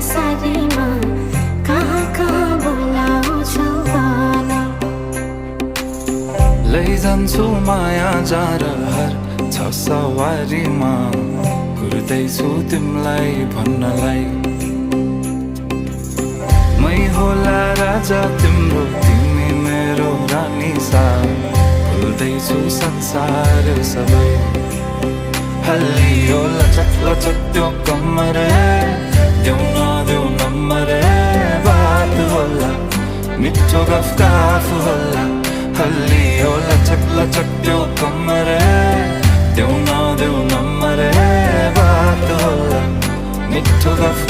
सारीमा कहाँ कहाँ बोलाउँछ भन लैजान्छु माया जारहर छ सवारीमा कुर्दैछु तिमलाई भन्नलाई मै होला राजा तिम्रो तिमी मेरो रानी सा भुल्दैछु संसार सबै हल्लियो लचक लचक त्यो कम्मर देऊ नदेऊ नम्बर बात होला मिठो गफ होला हल्लियो लचक लचक त्यो कम्मर देऊ नदेऊ नम्बर बात होला मिठो गफ